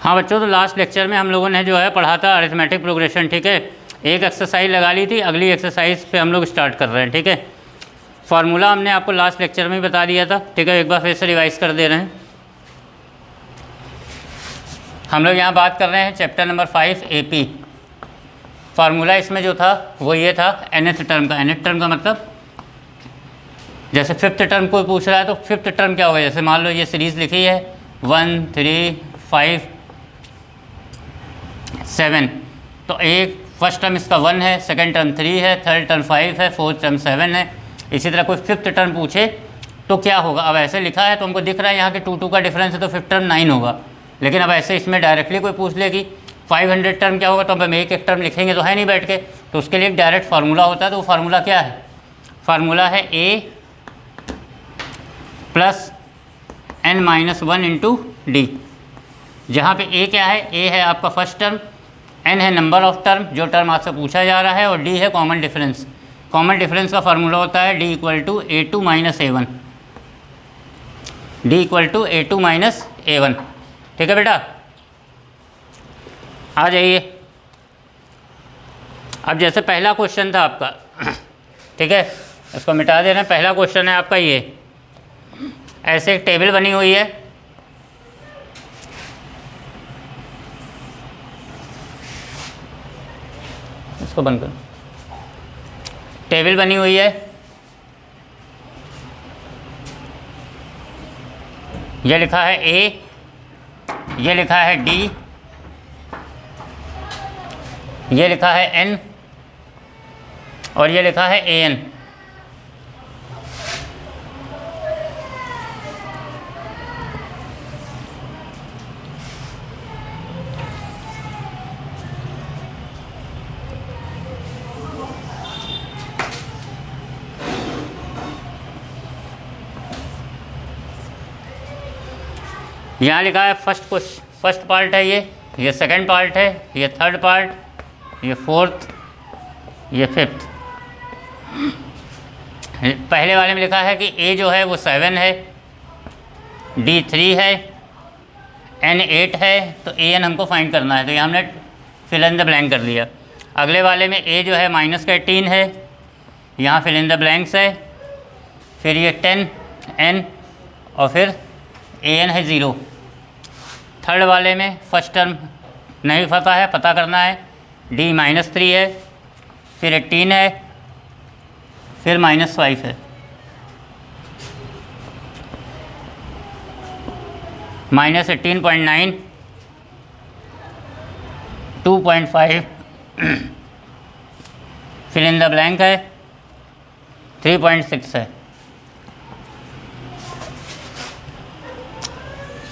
हाँ बच्चों, तो लास्ट लेक्चर में हम लोगों ने जो है पढ़ा था अरिथमेटिक प्रोग्रेशन, ठीक है। एक एक्सरसाइज लगा ली थी, अगली एक्सरसाइज पे हम लोग स्टार्ट कर रहे हैं, ठीक है। फार्मूला हमने आपको लास्ट लेक्चर में ही बता दिया था, ठीक है। एक बार फिर से रिवाइज कर दे रहे हैं। हम लोग यहाँ बात कर रहे हैं चैप्टर नंबर 5 AP। फार्मूला इसमें जो था वो ये था nth टर्म का। nth टर्म का मतलब जैसे फिफ्थ टर्म कोई पूछ रहा है तो फिफ्थ टर्म क्या होगा। जैसे मान लो ये सीरीज़ लिखी है 1 3 5 7, तो एक फर्स्ट टर्म इसका 1 है, सेकंड टर्म 3 है, थर्ड टर्म 5 है, फोर्थ टर्म 7 है। इसी तरह कोई फिफ्थ टर्म पूछे तो क्या होगा। अब ऐसे लिखा है तो हमको दिख रहा है यहाँ के 2 का डिफरेंस है तो फिफ्थ टर्म 9 होगा। लेकिन अब ऐसे इसमें डायरेक्टली कोई पूछ ले कि 500 टर्म क्या होगा, तो अब हम एक एक टर्म लिखेंगे तो है नहीं बैठ के, तो उसके लिए एक डायरेक्ट फार्मूला होता है। तो वो फार्मूला क्या है, फार्मूला है a plus n-1 into D. जहाँ पे a क्या है, a है आपका फर्स्ट टर्म, n है नंबर ऑफ टर्म जो टर्म आपसे पूछा जा रहा है, और d है कॉमन डिफरेंस। कॉमन डिफरेंस का फार्मूला होता है d equal to a2 minus a1, d equal to a2 minus a1, ठीक है बेटा। आ जाइए। अब जैसे पहला क्वेश्चन था आपका, ठीक है, इसको मिटा दे रहे हैं। पहला क्वेश्चन है आपका ये, ऐसे एक टेबल बनी हुई है, इसको बंद कर। टेबल बनी हुई है, ये लिखा है A, ये लिखा है D, ये लिखा है N, और ये लिखा है AN। यहाँ लिखा है फर्स्ट पार्ट है ये सेकंड पार्ट है, ये थर्ड पार्ट, ये फोर्थ, ये फिफ्थ। पहले वाले में लिखा है कि A जो है वो 7 है, D 3 है, N 8 है, तो AN हमको फाइंड करना है। तो ये हमने फिल इन द ब्लैंक कर लिया। अगले वाले में A जो है -18 है, यहाँ फिल इन द ब्लैंक्स है, फिर ये 10 N, और फिर AN है 0। थर्ड वाले में फर्स्ट टर्म नहीं पता है, पता करना है। D -3 है, फिर 18 है, फिर -5 है, -18.9, 2.5, फिल इन द ब्लैंक है, 3.6 है।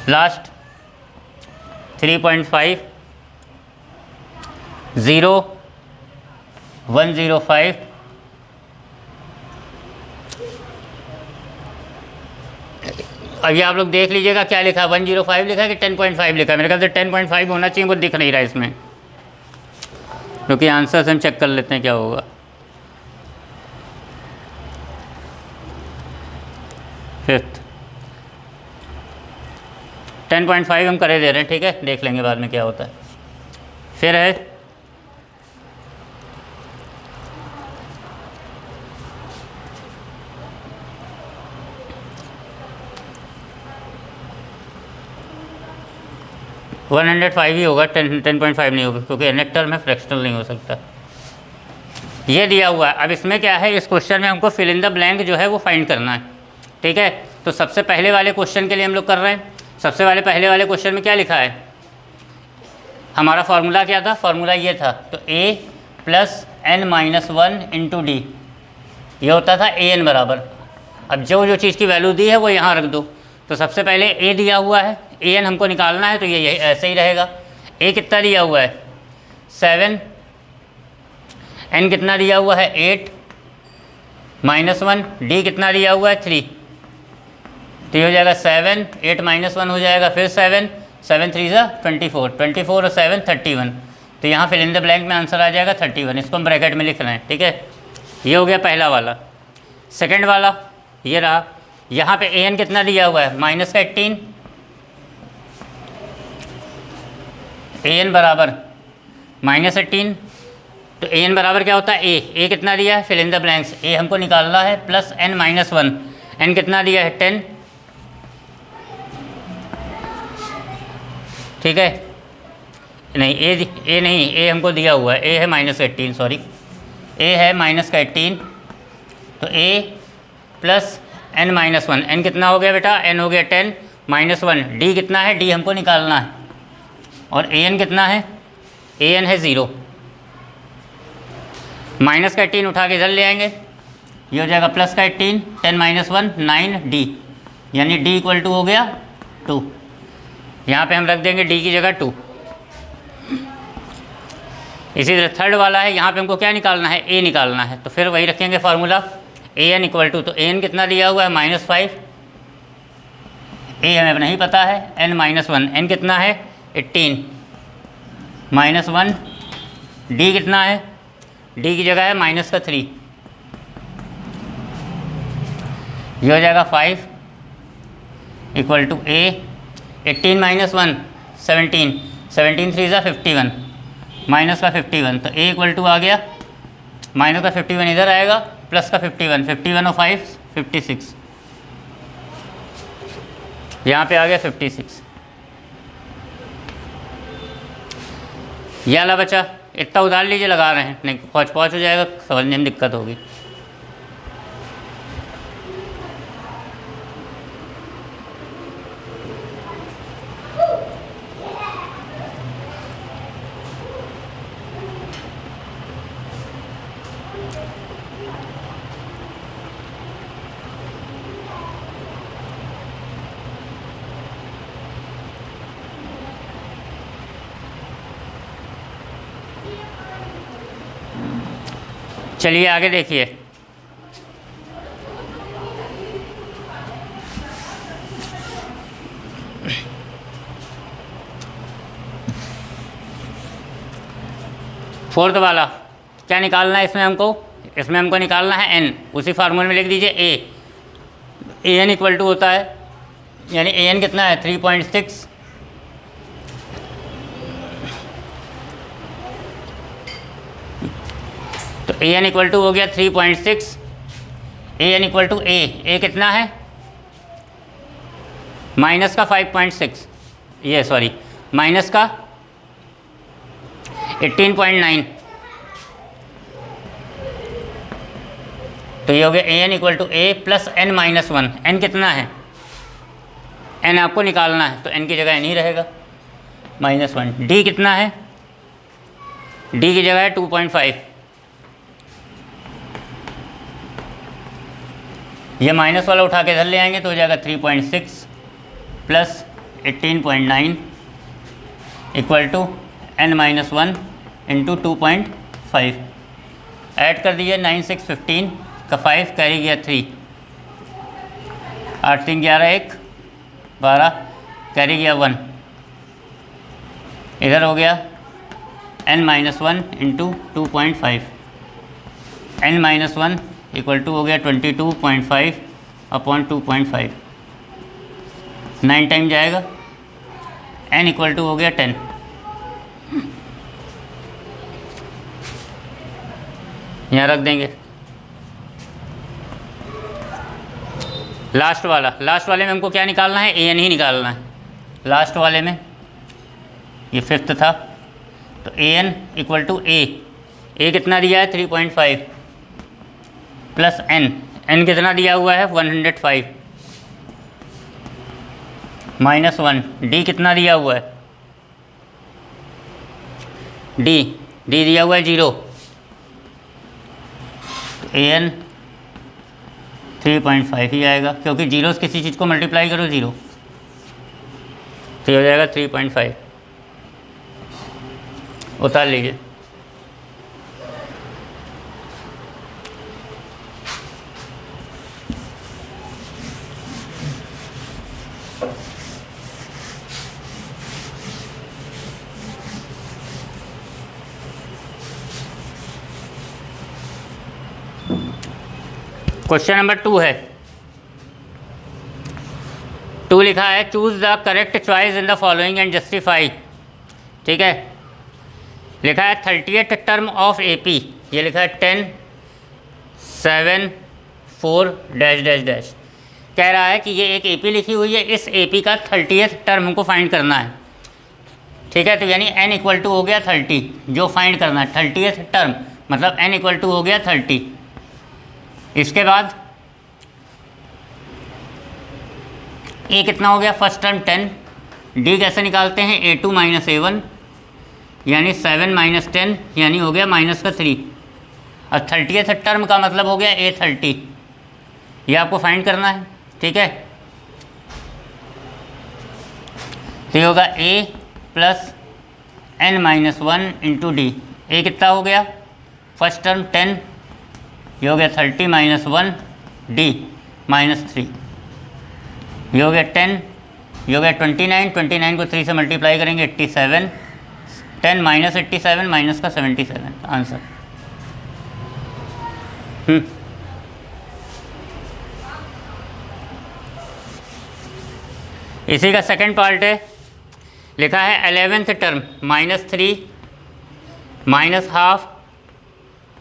लास्ट 3.5, 0, 105, अब ये आप लोग देख लीजिएगा क्या लिखा है, 105 लिखा है कि 10.5 लिखा है। मेरे ख्याल से 10.5 होना चाहिए, वो दिख नहीं रहा है इसमें, क्योंकि आंसर से हम चेक कर लेते हैं क्या होगा। फिफ्थ 10.5 हम करे दे रहे हैं, ठीक है, देख लेंगे बाद में क्या होता है। फिर है वन 105 ही होगा, 10.5 नहीं होगा, क्योंकि nth टर्म में फ्रैक्शनल नहीं हो सकता। ये दिया हुआ है। अब इसमें क्या है, इस क्वेश्चन में हमको फिल इन द ब्लैंक जो है वो फाइंड करना है, ठीक है। तो सबसे पहले वाले क्वेश्चन के लिए हम लोग कर रहे हैं। सबसे पहले वाले क्वेश्चन में क्या लिखा है, हमारा फार्मूला क्या था, फार्मूला ये था, तो A plus n-1 into D, ये होता था AN बराबर। अब जो चीज़ की वैल्यू दी है वो यहाँ रख दो। तो सबसे पहले A दिया हुआ है, AN हमको निकालना है, तो ये ऐसे ही रहेगा। A कितना दिया हुआ है 7, N कितना दिया हुआ है 8, -1, D कितना दिया हुआ है 3, तो ये हो जाएगा 7, 8 -1 हो जाएगा, फिर 7, 7 3 24, 24 और 7 31। तो यहाँ फिल इन द ब्लैंक में आंसर आ जाएगा 31। इसको हम ब्रैकेट में लिख रहे हैं, ठीक है। ये हो गया पहला वाला। सेकंड वाला ये रहा, यहाँ पे AN कितना दिया हुआ है -18, an बराबर -18, तो an बराबर क्या होता है a कितना दिया है, fill in the blanks, a हमको निकालना है प्लस n-1, n कितना दिया है 10, ठीक है, नहीं a नहीं, a हमको दिया हुआ है, a है -18, सॉरी a है -18, तो a प्लस n-1, n कितना हो गया बेटा, n हो गया 10 -1, d कितना है, d हमको निकालना है, और an कितना है, an है 0, माइनस का 18 उठा के इधर ले आएंगे, ये हो जाएगा प्लस का 18, 10 -1 9d, यानी d इक्वल टू हो गया 2, यहाँ पे हम रख देंगे d की जगह 2। इसी तरह थर्ड वाला है, यहाँ पे हमको क्या निकालना है, a निकालना है, तो फिर वही रखेंगे फार्मूला an इक्वल टू, तो an कितना दिया हुआ है -5, a हमें नहीं पता है, n-1, n कितना है 18 -1, d कितना है, d की जगह है -3, ये हो जाएगा 5 इक्वल टू a, 18 -1 17, 17 3 ज़ा 51, माइनस का 51, तो a इक्वल टू आ गया, माइनस का 51 इधर आएगा, प्लस का 51, 51 और 5 56, यहाँ पे आ गया 56। यह ला बचा, इतना उधार लीजिए, लगा रहे हैं, नहीं पहुँच हो जाएगा, समझने में दिक्कत होगी। चलिए आगे देखिए, फोर्थ वाला क्या निकालना है, इसमें हमको निकालना है n, उसी फार्मूले में लिख दीजिए an इक्वल टू होता है, यानी an कितना है 3.6, तो an इक्वल टू हो गया 3.6, an इक्वल टू a कितना है माइनस का 5.6, ये सॉरी माइनस का 18.9, तो ये हो गया an equal to a plus n-1, n कितना है, n आपको निकालना है, तो n की जगह n ही रहेगा -1, d कितना है, d की जगह है 2.5, ये माइनस वाला उठा के इधर ले आएंगे, तो हो जाएगा 3.6 plus 18.9 equal to n-1 into 2.5, add कर दीजिए 9 6 15 का 5 कैरी गया 3, 8 3 11 1 12 कैरी गया 1, इधर हो गया n-1 into 2.5, n-1 equal to हो गया 22.5 अपॉन 2.5, 9 टाइम जाएगा, n इक्वल टू हो गया 10। यहाँ रख देंगे। लास्ट वाले में हमको क्या निकालना है, an ही निकालना है। लास्ट वाले में ये फिफ्थ था, तो an इक्वल टू a कितना दिया है 3.5 प्लस n कितना दिया हुआ है 105 -1, d कितना दिया हुआ है, d दिया हुआ है 0, an 3.5 ही आएगा, क्योंकि जीरो से किसी चीज़ को मल्टीप्लाई करो 0, तो ये हो जाएगा 3.5, उतार लीजिए। क्वेश्चन नंबर 2 है, 2 लिखा है choose the correct choice in the following and justify. ठीक है। लिखा है 30th टर्म ऑफ AP, ये लिखा है 10 7 4 डैश डैश डैश। कह रहा है कि ये एक AP लिखी हुई है, इस AP का 30th टर्म हमको फाइंड करना है, ठीक है। तो यानी n इक्वल टू हो गया 30, जो फाइंड करना है 30th टर्म, मतलब n इक्वल टू हो गया 30। इसके बाद A कितना हो गया, फर्स्ट टर्म 10, D कैसे निकालते हैं, A2 माइनस A1 यानी 7 माइनस 10 यानी हो गया माइनस का 3। और 30th टर्म का मतलब हो गया A30, ये आपको फाइंड करना है, ठीक है। तो ये होगा A plus n minus 1 into D. A कितना हो गया, फर्स्ट टर्म 10, ये हो गया 30 माइनस 1, D माइनस 3, ये हो गया 10, ये हो गया 29, 29 को 3 से मल्टीप्लाई करेंगे 87, 10 माइनस 87 माइनस का 77 आंसर। इसी का सेकंड पार्ट है, लिखा है 11th टर्म -3 माइनस हाफ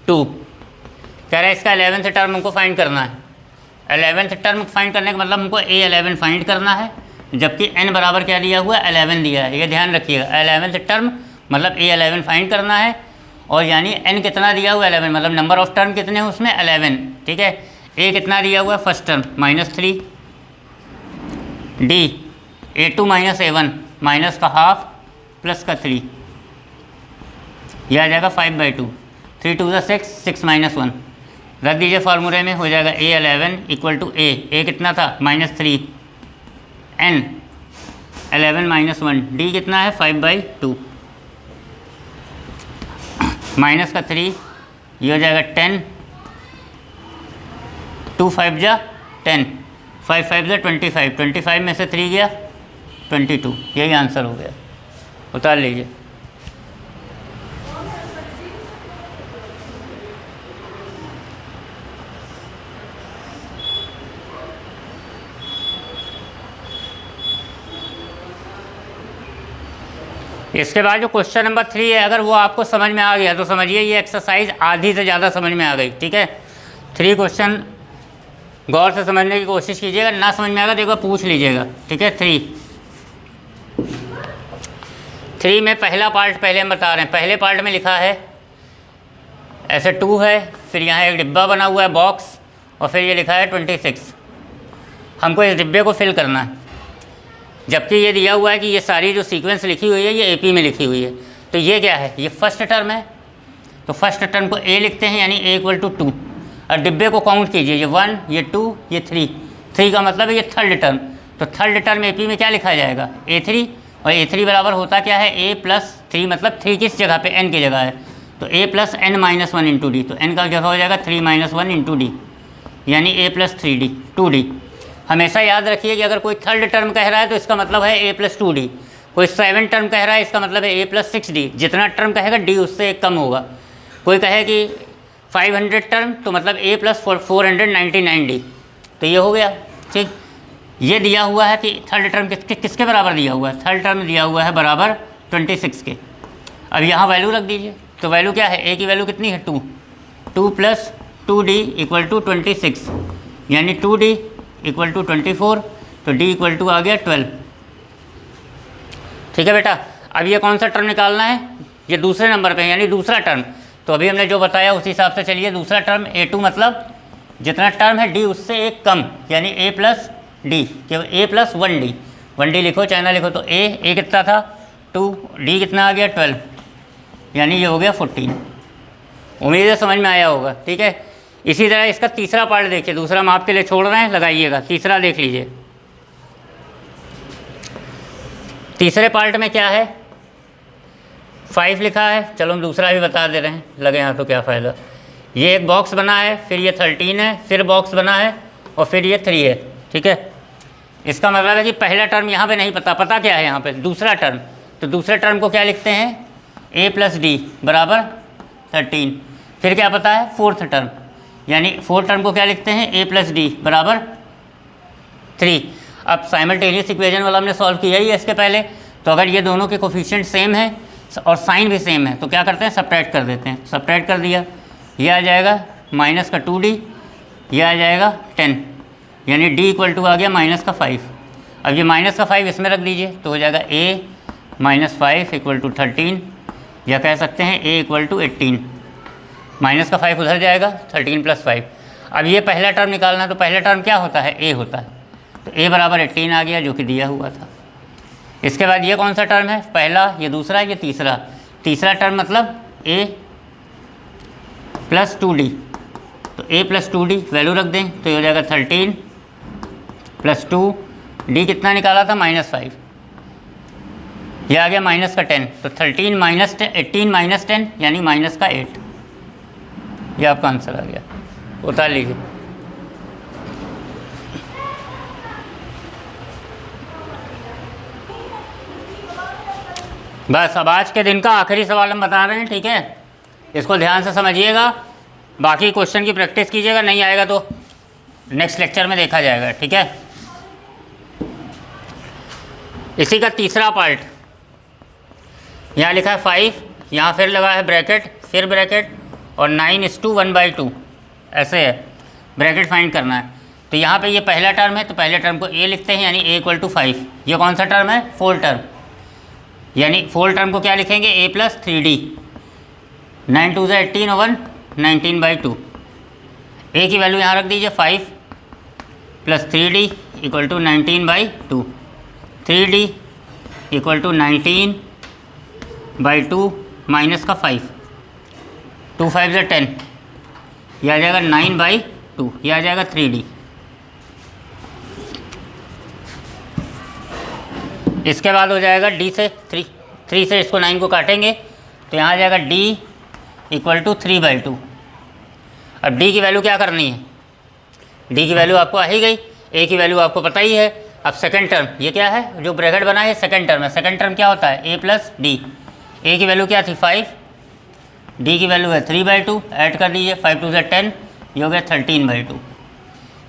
2। कह रहा है इसका 11th टर्म हमको फाइंड करना है। 11th टर्म फाइंड करने का मतलब हमको A11 फाइंड करना है, जबकि n बराबर क्या दिया हुआ है, 11 दिया है, ये ध्यान रखिएगा। 11th टर्म मतलब A11 फाइंड करना है, और यानी n कितना दिया हुआ है 11, मतलब नंबर ऑफ टर्म कितने हैं उसमें 11, ठीक है। A कितना दिया हुआ है first term -3, D A2 minus A1 minus का हाफ प्लस का 3, यह आ जाएगा 5/2, 3 2 6, 6 माइनस 1 रख दीजिए फार्मूले में, हो जाएगा A11 इक्वल टू A कितना था -3, n 11 माइनस 1, D कितना है 5/2 माइनस का 3, ये हो जाएगा 10, 2 5 जा 10, 5 5 जा 25, 25 में से 3 गया 22, यही आंसर हो गया। उतार लीजिए। इसके बाद जो क्वेश्चन नंबर 3 है, अगर वो आपको समझ में आ गया तो समझिए ये एक्सरसाइज आधी से ज़्यादा समझ में आ गई, ठीक है। 3 क्वेश्चन गौर से समझने की कोशिश कीजिएगा, ना समझ में आएगा तो एक बार पूछ लीजिएगा, ठीक है। 3 में पहला पार्ट पहले हम बता रहे हैं। पहले पार्ट में लिखा है ऐसे 2 है, फिर यहाँ एक डिब्बा बना हुआ है बॉक्स, और फिर ये लिखा है 26। हमको इस डिब्बे को फिल करना है, जबकि ये दिया हुआ है कि ये सारी जो सीक्वेंस लिखी हुई है ये AP में लिखी हुई है। तो ये क्या है, ये फर्स्ट टर्म है, तो फर्स्ट टर्म को A लिखते हैं, यानी A इक्वल टू 2, और डिब्बे को काउंट कीजिए, ये 1 ये 2 ये 3 का मतलब है ये थर्ड टर्म। तो थर्ड टर्म AP में क्या लिखा जाएगा, A3, और A3 बराबर होता क्या है, A प्लस 3, मतलब 3 किस जगह पे, n की जगह है, तो A plus n minus 1 into D, तो n का जगह हो जाएगा 3 माइनस 1 इंटू डी, यानी A प्लस 3D 2D। हमेशा याद रखिए कि अगर कोई थर्ड टर्म कह रहा है तो इसका मतलब है A प्लस 2D, कोई 7 टर्म कह रहा है इसका मतलब है A प्लस 6D, जितना टर्म कहेगा D उससे एक कम होगा। कोई कहे कि 500 टर्म तो मतलब A प्लस 499D, तो ये हो गया, ठीक। ये दिया हुआ है कि थर्ड टर्म किसके बराबर दिया हुआ है, थर्ड टर्म दिया हुआ है बराबर 26 के। अब यहाँ वैल्यू रख दीजिए, तो वैल्यू क्या है, A की वैल्यू कितनी है 2 प्लस 2D इक्वल टू 26, यानी 2D इक्वल टू 24, तो D इक्वल टू आ गया 12, ठीक है बेटा। अब ये कौन सा टर्म निकालना है, ये दूसरे नंबर पे यानी दूसरा टर्म। तो अभी हमने जो बताया उस हिसाब से चलिए, दूसरा टर्म A2 मतलब जितना टर्म है D उससे एक कम, यानी A प्लस D, केवल A प्लस 1D, 1D लिखो चाहे ना लिखो, तो A कितना था 2, D कितना आ गया 12, यानी ये हो गया 14। उम्मीद है समझ में आया होगा, ठीक है। इसी तरह इसका तीसरा पार्ट देखिए, दूसरा हम आपके लिए छोड़ रहे हैं, लगाइएगा। तीसरा देख लीजिए, तीसरे पार्ट में क्या है, 5 लिखा है, चलो हम दूसरा भी बता दे रहे हैं, लगे यहाँ तो क्या फ़ायदा। ये एक बॉक्स बना है, फिर ये 13 है, फिर बॉक्स बना है, और फिर ये 3 है, ठीक है। इसका मतलब है कि पहला टर्म यहाँ पे नहीं पता क्या है यहाँ पे, दूसरा टर्म। तो दूसरे टर्म को क्या लिखते हैं, A प्लस D बराबर 13। फिर क्या पता है, फोर्थ टर्म, यानी फोर्थ टर्म को क्या लिखते हैं, A प्लस D बराबर 3। अब साइमल्टेनियस इक्वेशन वाला हमने सॉल्व किया ही है इसके पहले, तो अगर ये दोनों के कोफिशिएंट सेम है और साइन भी सेम है, तो क्या करते हैं, सब्ट्रैक्ट कर देते हैं। सब्ट्रैक्ट कर दिया, ये आ जाएगा माइनस का 2d, ये आ जाएगा 10, यानी d इक्वल टू आ गया माइनस का 5। अब ये माइनस का 5 इसमें रख दीजिए तो हो जाएगा a माइनस 5 इक्वल टू 13, या कह सकते हैं a इक्वल टू 18। माइनस का 5 उधर जाएगा, 13 प्लस 5। अब ये पहला टर्म निकालना, तो पहला टर्म क्या होता है, a होता है, तो a बराबर 18 आ गया, जो कि दिया हुआ था। इसके बाद ये कौन सा टर्म है, पहला, ये दूसरा, ये तीसरा। तीसरा टर्म मतलब a प्लस 2d, तो a प्लस 2d वैल्यू रख दें तो ये हो जाएगा 13 प्लस 2, d कितना निकाला था, माइनस 5, ये आ गया माइनस का 10, तो 13 माइनस 18 माइनस 10 यानी माइनस का 8, ये आपका आंसर आ गया। उतार लीजिए। बस अब आज के दिन का आखिरी सवाल हम बता रहे हैं, ठीक है, इसको ध्यान से समझिएगा, बाकी क्वेश्चन की प्रैक्टिस कीजिएगा, नहीं आएगा तो नेक्स्ट लेक्चर में देखा जाएगा, ठीक है। इसी का तीसरा पार्ट, यहाँ लिखा है 5, यहाँ फिर लगा है ब्रैकेट, फिर ब्रैकेट, और 9:1/2 ऐसे है, ब्रैकेट फाइंड करना है। तो यहाँ पे ये पहला टर्म है, तो पहले टर्म को a लिखते हैं, यानी a इक्वल टू 5। ये कौन सा टर्म है, फोल टर्म, यानी फोल टर्म को क्या लिखेंगे, a प्लस 3d, 9 2 से 18 ओवर 19/2। a की वैल्यू यहाँ रख दीजिए 5 plus 3d equal to 19/2, 3d equal to 19/2 minus का 5, 2 5 से 10, यह आ जाएगा 9/2, यह आ जाएगा 3d। इसके बाद हो जाएगा d से 3 से इसको 9 को काटेंगे तो यहाँ आ जाएगा d इक्वल टू 3/2। अब d की वैल्यू क्या करनी है, d की वैल्यू आपको आ ही गई, a की वैल्यू आपको पता ही है। अब सेकंड टर्म, ये क्या है, जो ब्रैकेट बना है सेकंड टर्म है, सेकंड टर्म क्या होता है, a प्लस d। a की वैल्यू क्या थी 5, d की वैल्यू है 3/2, ऐड कर लीजिए, 5 2 से 10, ये हो गया 13/2।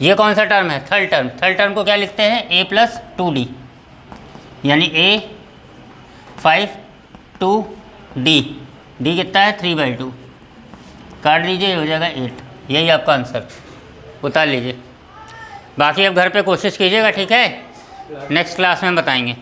ये कौन सा टर्म है, थर्ड टर्म। थर्ड टर्म को क्या लिखते हैं, a प्लस 2d, यानी a 5 2d, d कितना है 3/2, काट दीजिए, हो जाएगा 8। यही आपका आंसर, उतार लीजिए। बाकी अब घर पे कोशिश कीजिएगा, ठीक है, नेक्स्ट क्लास में बताएंगे।